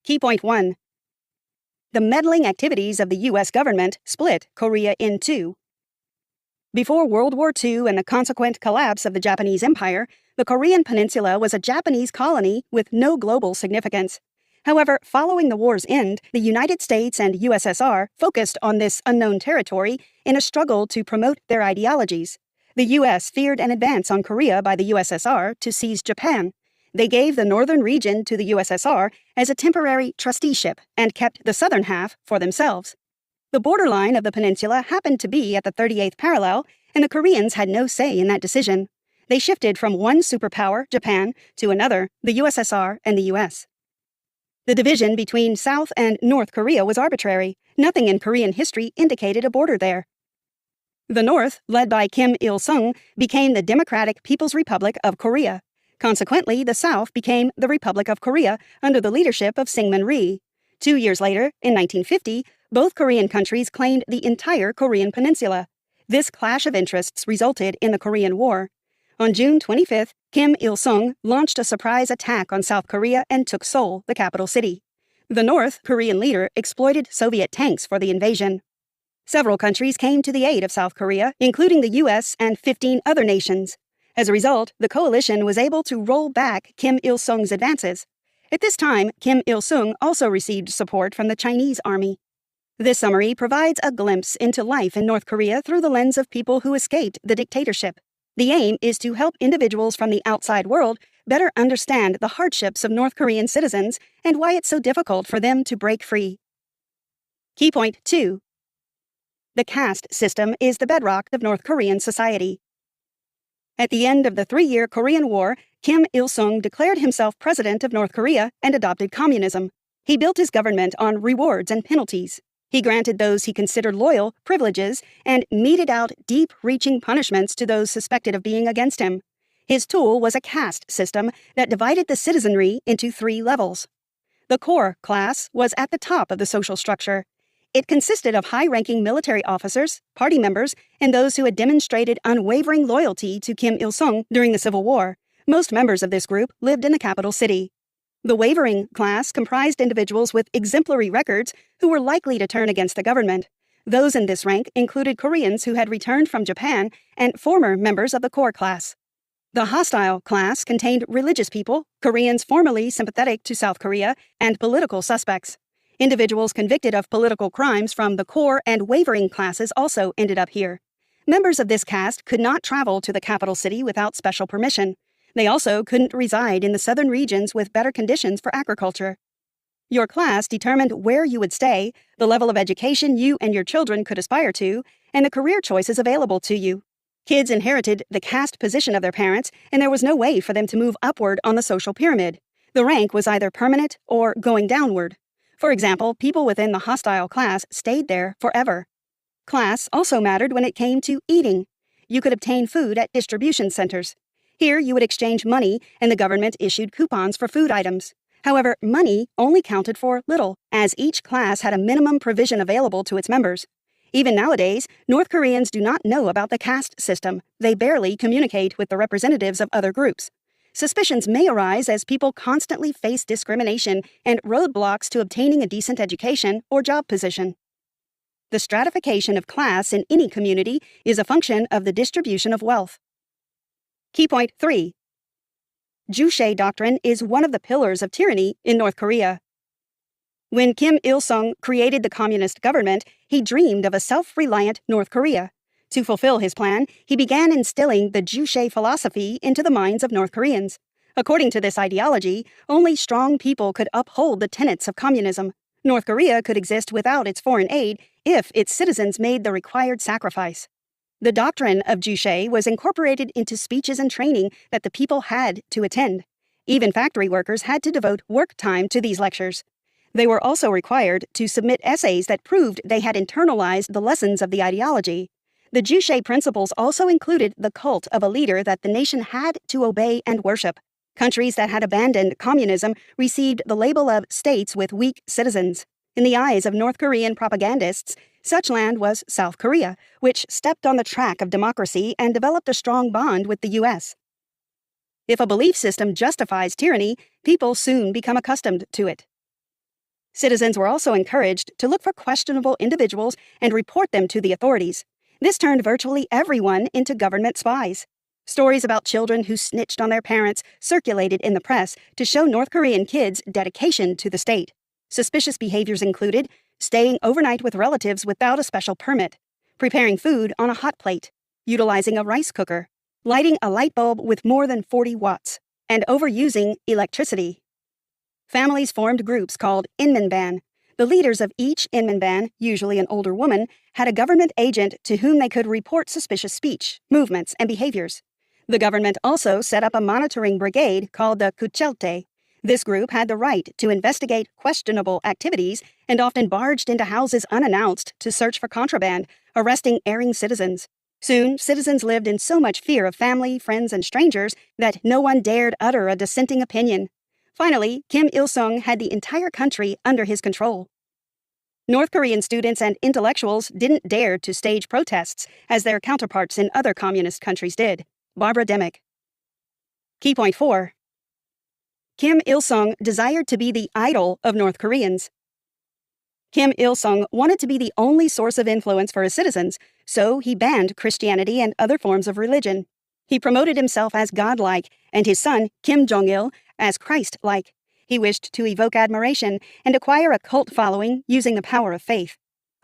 Key point 1. The meddling activities of the U.S. government split Korea in two. Before World War II and the consequent collapse of the Japanese Empire, the Korean Peninsula was a Japanese colony with no global significance. However, following the war's end, the United States and USSR focused on this unknown territory in a struggle to promote their ideologies. The U.S. feared an advance on Korea by the USSR to seize Japan. They gave the northern region to the USSR as a temporary trusteeship and kept the southern half for themselves. The borderline of the peninsula happened to be at the 38th parallel, and the Koreans had no say in that decision. They shifted from one superpower, Japan, to another, the USSR and the U.S. The division between South and North Korea was arbitrary. Nothing in Korean history indicated a border there. The North, led by Kim Il-sung, became the Democratic People's Republic of Korea. Consequently, the South became the Republic of Korea under the leadership of Syngman Rhee. 2 years later, in 1950, both Korean countries claimed the entire Korean peninsula. This clash of interests resulted in the Korean War. On June 25th, Kim Il-sung launched a surprise attack on South Korea and took Seoul, the capital city. The North Korean leader exploited Soviet tanks for the invasion. Several countries came to the aid of South Korea, including the U.S. and 15 other nations. As a result, the coalition was able to roll back Kim Il-sung's advances. At this time, Kim Il-sung also received support from the Chinese army. This summary provides a glimpse into life in North Korea through the lens of people who escaped the dictatorship. The aim is to help individuals from the outside world better understand the hardships of North Korean citizens and why it's so difficult for them to break free. Key point 2. The caste system is the bedrock of North Korean society. At the end of the 3-year Korean War, Kim Il-sung declared himself president of North Korea and adopted communism. He built his government on rewards and penalties. He granted those he considered loyal privileges and meted out deep-reaching punishments to those suspected of being against him. His tool was a caste system that divided the citizenry into 3 levels. The core class was at the top of the social structure. It consisted of high-ranking military officers, party members, and those who had demonstrated unwavering loyalty to Kim Il-sung during the Civil War. Most members of this group lived in the capital city. The wavering class comprised individuals with exemplary records who were likely to turn against the government. Those in this rank included Koreans who had returned from Japan and former members of the core class. The hostile class contained religious people, Koreans formerly sympathetic to South Korea, and political suspects. Individuals convicted of political crimes from the core and wavering classes also ended up here. Members of this caste could not travel to the capital city without special permission. They also couldn't reside in the southern regions with better conditions for agriculture. Your class determined where you would stay, the level of education you and your children could aspire to, and the career choices available to you. Kids inherited the caste position of their parents, and there was no way for them to move upward on the social pyramid. The rank was either permanent or going downward. For example, people within the hostile class stayed there forever. Class also mattered when it came to eating. You could obtain food at distribution centers. Here, you would exchange money, and the government issued coupons for food items. However, money only counted for little, as each class had a minimum provision available to its members. Even nowadays, North Koreans do not know about the caste system. They barely communicate with the representatives of other groups. Suspicions may arise as people constantly face discrimination and roadblocks to obtaining a decent education or job position. The stratification of class in any community is a function of the distribution of wealth. Key point 3. Juche doctrine is one of the pillars of tyranny in North Korea. When Kim Il-sung created the communist government, he dreamed of a self-reliant North Korea. To fulfill his plan, he began instilling the Juche philosophy into the minds of North Koreans. According to this ideology, only strong people could uphold the tenets of communism. North Korea could exist without its foreign aid if its citizens made the required sacrifice. The doctrine of Juche was incorporated into speeches and training that the people had to attend. Even factory workers had to devote work time to these lectures. They were also required to submit essays that proved they had internalized the lessons of the ideology. The Juche principles also included the cult of a leader that the nation had to obey and worship. Countries that had abandoned communism received the label of states with weak citizens. In the eyes of North Korean propagandists, such land was South Korea, which stepped on the track of democracy and developed a strong bond with the U.S. If a belief system justifies tyranny, people soon become accustomed to it. Citizens were also encouraged to look for questionable individuals and report them to the authorities. This turned virtually everyone into government spies. Stories about children who snitched on their parents circulated in the press to show North Korean kids' dedication to the state. Suspicious behaviors included staying overnight with relatives without a special permit, preparing food on a hot plate, utilizing a rice cooker, lighting a light bulb with more than 40 watts, and overusing electricity. Families formed groups called Inminban. The leaders of each Inminban, usually an older woman, had a government agent to whom they could report suspicious speech, movements, and behaviors. The government also set up a monitoring brigade called the Kuchelte. This group had the right to investigate questionable activities and often barged into houses unannounced to search for contraband, arresting erring citizens. Soon, citizens lived in so much fear of family, friends, and strangers that no one dared utter a dissenting opinion. Finally, Kim Il-sung had the entire country under his control. North Korean students and intellectuals didn't dare to stage protests as their counterparts in other communist countries did. Barbara Demick. Key point 4. Kim Il-sung desired to be the idol of North Koreans. Kim Il-sung wanted to be the only source of influence for his citizens, so he banned Christianity and other forms of religion. He promoted himself as godlike, and his son, Kim Jong-il, as Christ-like. He wished to evoke admiration and acquire a cult following using the power of faith.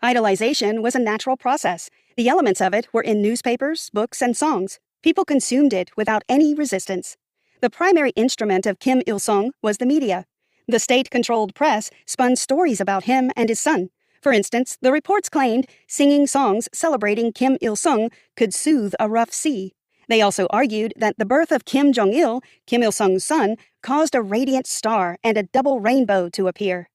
Idolization was a natural process. The elements of it were in newspapers, books, and songs. People consumed it without any resistance. The primary instrument of Kim Il-sung was the media. The state-controlled press spun stories about him and his son. For instance, the reports claimed singing songs celebrating Kim Il-sung could soothe a rough sea. They also argued that the birth of Kim Jong-il, Kim Il-sung's son, caused a radiant star and a double rainbow to appear.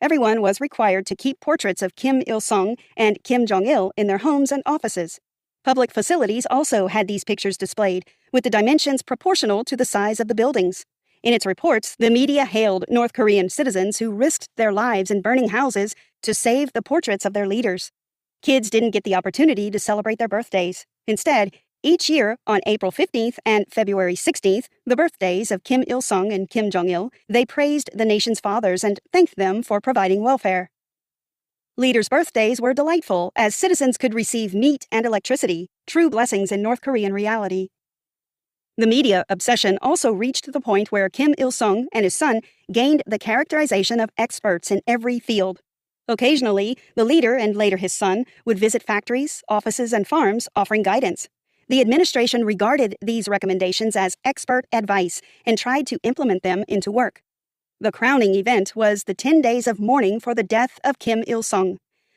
Everyone was required to keep portraits of Kim Il-sung and Kim Jong-il in their homes and offices. Public facilities also had these pictures displayed, with the dimensions proportional to the size of the buildings. In its reports, the media hailed North Korean citizens who risked their lives in burning houses to save the portraits of their leaders. Kids didn't get the opportunity to celebrate their birthdays. Instead, each year, on April 15th and February 16th, the birthdays of Kim Il-sung and Kim Jong-il, they praised the nation's fathers and thanked them for providing welfare. Leaders' birthdays were delightful, as citizens could receive meat and electricity, true blessings in North Korean reality. The media obsession also reached the point where Kim Il-sung and his son gained the characterization of experts in every field. Occasionally, the leader and later his son would visit factories, offices, and farms offering guidance. The administration regarded these recommendations as expert advice and tried to implement them into work. The crowning event was the 10 days of mourning for the death of Kim Il-sung.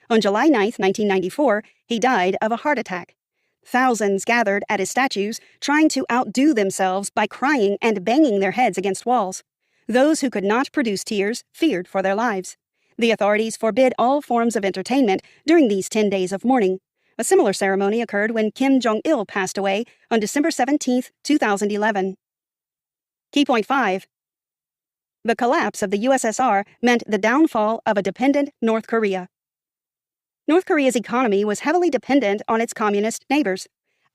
On July 9, 1994, he died of a heart attack. Thousands gathered at his statues, trying to outdo themselves by crying and banging their heads against walls. Those who could not produce tears feared for their lives. The authorities forbid all forms of entertainment during these 10 days of mourning. A similar ceremony occurred when Kim Jong-il passed away on December 17, 2011. Key point 5. The collapse of the USSR meant the downfall of a dependent North Korea. North Korea's economy was heavily dependent on its communist neighbors.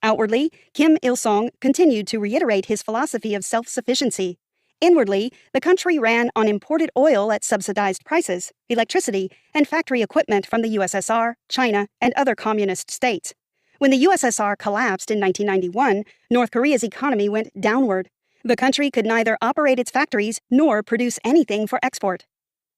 Outwardly, Kim Il-sung continued to reiterate his philosophy of self-sufficiency. Inwardly, the country ran on imported oil at subsidized prices, electricity, and factory equipment from the USSR, China, and other communist states. When the USSR collapsed in 1991, North Korea's economy went downward. The country could neither operate its factories nor produce anything for export.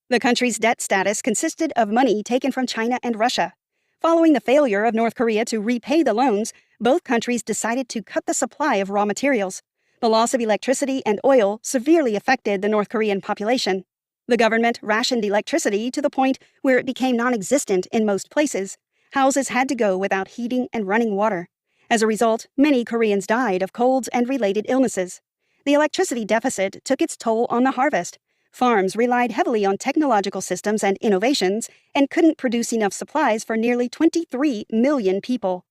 The country's debt status consisted of money taken from China and Russia. Following the failure of North Korea to repay the loans, both countries decided to cut the supply of raw materials. The loss of electricity and oil severely affected the North Korean population. The government rationed electricity to the point where it became non-existent in most places. Houses had to go without heating and running water. As a result, many Koreans died of colds and related illnesses. The electricity deficit took its toll on the harvest. Farms relied heavily on technological systems and innovations and couldn't produce enough supplies for nearly 23 million people.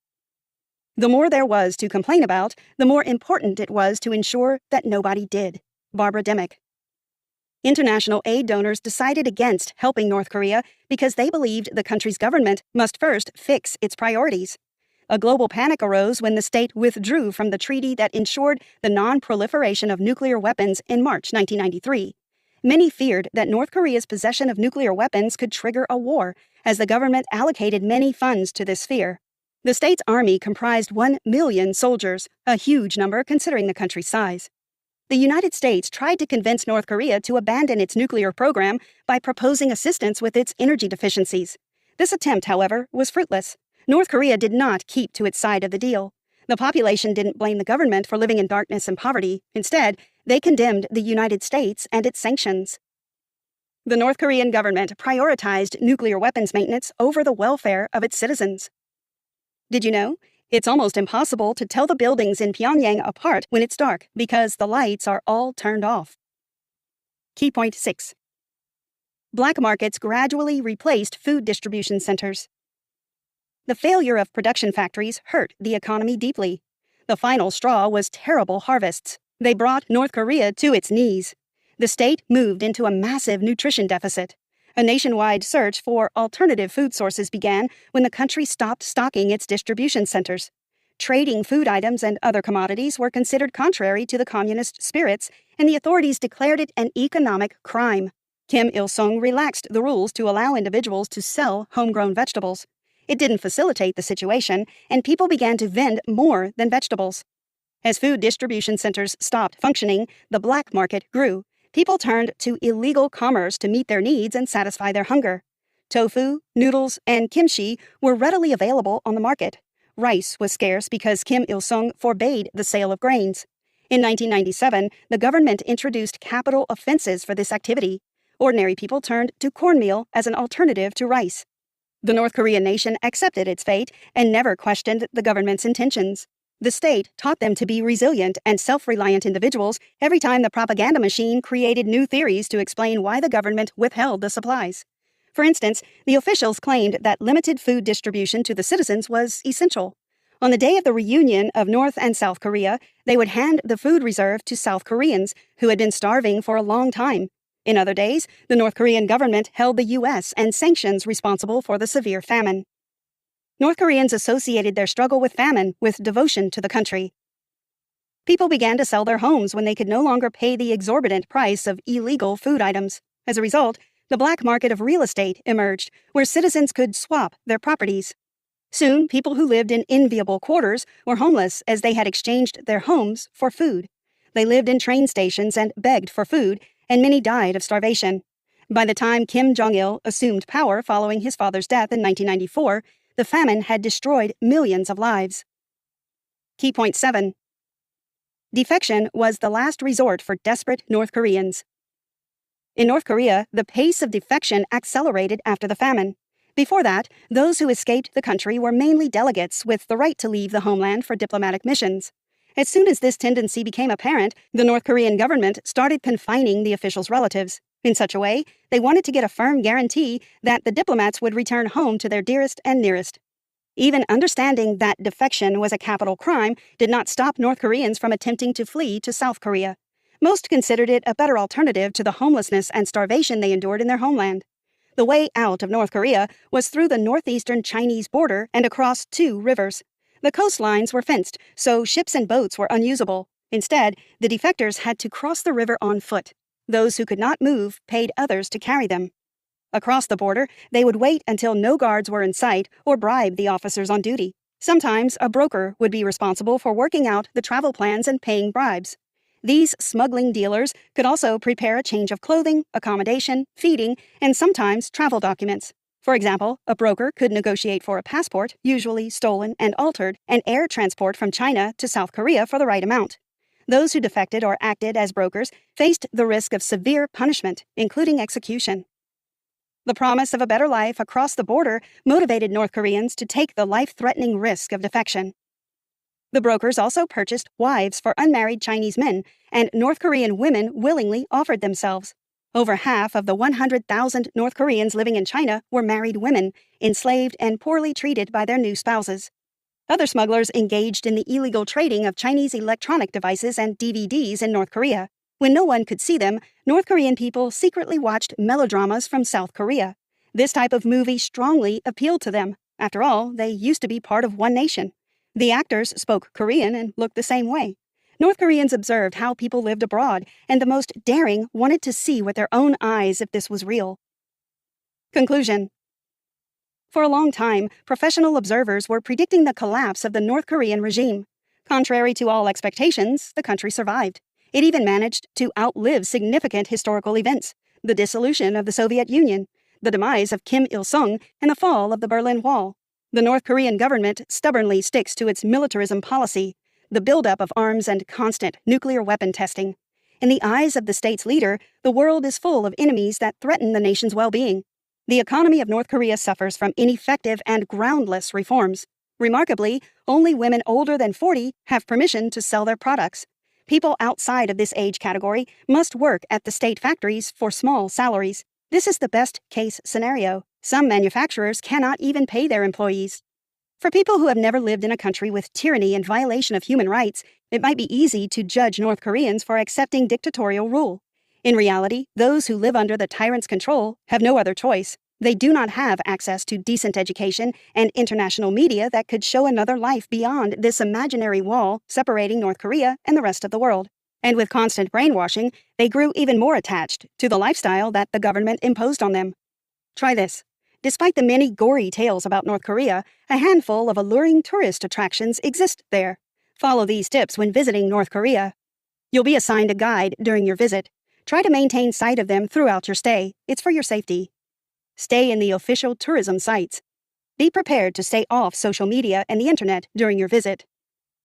The more there was to complain about, the more important it was to ensure that nobody did. Barbara Demick. International aid donors decided against helping North Korea because they believed the country's government must first fix its priorities. A global panic arose when the state withdrew from the treaty that ensured the non-proliferation of nuclear weapons in March 1993. Many feared that North Korea's possession of nuclear weapons could trigger a war, as the government allocated many funds to this sphere. The state's army comprised 1 million soldiers, a huge number considering the country's size. The United States tried to convince North Korea to abandon its nuclear program by proposing assistance with its energy deficiencies. This attempt, however, was fruitless. North Korea did not keep to its side of the deal. The population didn't blame the government for living in darkness and poverty. Instead, they condemned the United States and its sanctions. The North Korean government prioritized nuclear weapons maintenance over the welfare of its citizens. Did you know? It's almost impossible to tell the buildings in Pyongyang apart when it's dark because the lights are all turned off. Key point 6. Black markets gradually replaced food distribution centers. The failure of production factories hurt the economy deeply. The final straw was terrible harvests. They brought North Korea to its knees. The state moved into a massive nutrition deficit. A nationwide search for alternative food sources began when the country stopped stocking its distribution centers. Trading food items and other commodities were considered contrary to the communist spirits, and the authorities declared it an economic crime. Kim Il-sung relaxed the rules to allow individuals to sell homegrown vegetables. It didn't facilitate the situation, and people began to vend more than vegetables. As food distribution centers stopped functioning, the black market grew. People turned to illegal commerce to meet their needs and satisfy their hunger. Tofu, noodles, and kimchi were readily available on the market. Rice was scarce because Kim Il-sung forbade the sale of grains. In 1997, the government introduced capital offenses for this activity. Ordinary people turned to cornmeal as an alternative to rice. The North Korean nation accepted its fate and never questioned the government's intentions. The state taught them to be resilient and self-reliant individuals every time the propaganda machine created new theories to explain why the government withheld the supplies. For instance, the officials claimed that limited food distribution to the citizens was essential. On the day of the reunion of North and South Korea, they would hand the food reserve to South Koreans who had been starving for a long time. In other days, the North Korean government held the U.S. and sanctions responsible for the severe famine. North Koreans associated their struggle with famine with devotion to the country. People began to sell their homes when they could no longer pay the exorbitant price of illegal food items. As a result, the black market of real estate emerged, where citizens could swap their properties. Soon, people who lived in enviable quarters were homeless as they had exchanged their homes for food. They lived in train stations and begged for food, and many died of starvation. By the time Kim Jong-il assumed power following his father's death in 1994, the famine had destroyed millions of lives. Key point 7. Defection was the last resort for desperate North Koreans. In North Korea, the pace of defection accelerated after the famine. Before that, those who escaped the country were mainly delegates with the right to leave the homeland for diplomatic missions. As soon as this tendency became apparent, the North Korean government started confining the officials' relatives. In such a way, they wanted to get a firm guarantee that the diplomats would return home to their dearest and nearest. Even understanding that defection was a capital crime did not stop North Koreans from attempting to flee to South Korea. Most considered it a better alternative to the homelessness and starvation they endured in their homeland. The way out of North Korea was through the northeastern Chinese border and across 2 rivers. The coastlines were fenced, so ships and boats were unusable. Instead, the defectors had to cross the river on foot. Those who could not move paid others to carry them. Across the border, they would wait until no guards were in sight or bribe the officers on duty. Sometimes a broker would be responsible for working out the travel plans and paying bribes. These smuggling dealers could also prepare a change of clothing, accommodation, feeding, and sometimes travel documents. For example, a broker could negotiate for a passport, usually stolen and altered, and air transport from China to South Korea for the right amount. Those who defected or acted as brokers faced the risk of severe punishment, including execution. The promise of a better life across the border motivated North Koreans to take the life-threatening risk of defection. The brokers also purchased wives for unmarried Chinese men, and North Korean women willingly offered themselves. Over half of the 100,000 North Koreans living in China were married women, enslaved and poorly treated by their new spouses. Other smugglers engaged in the illegal trading of Chinese electronic devices and DVDs in North Korea. When no one could see them, North Korean people secretly watched melodramas from South Korea. This type of movie strongly appealed to them. After all, they used to be part of one nation. The actors spoke Korean and looked the same way. North Koreans observed how people lived abroad, and the most daring wanted to see with their own eyes if this was real. Conclusion. For a long time, professional observers were predicting the collapse of the North Korean regime. Contrary to all expectations, the country survived. It even managed to outlive significant historical events: the dissolution of the Soviet Union, the demise of Kim Il-sung, and the fall of the Berlin Wall. The North Korean government stubbornly sticks to its militarism policy, the buildup of arms and constant nuclear weapon testing. In the eyes of the state's leader, the world is full of enemies that threaten the nation's well-being. The economy of North Korea suffers from ineffective and groundless reforms. Remarkably, only women older than 40 have permission to sell their products. People outside of this age category must work at the state factories for small salaries. This is the best-case scenario. Some manufacturers cannot even pay their employees. For people who have never lived in a country with tyranny and violation of human rights, it might be easy to judge North Koreans for accepting dictatorial rule. In reality, those who live under the tyrant's control have no other choice. They do not have access to decent education and international media that could show another life beyond this imaginary wall separating North Korea and the rest of the world. And with constant brainwashing, they grew even more attached to the lifestyle that the government imposed on them. Try this. Despite the many gory tales about North Korea, a handful of alluring tourist attractions exist there. Follow these tips when visiting North Korea. You'll be assigned a guide during your visit. Try to maintain sight of them throughout your stay. It's for your safety. Stay in the official tourism sites. Be prepared to stay off social media and the internet during your visit.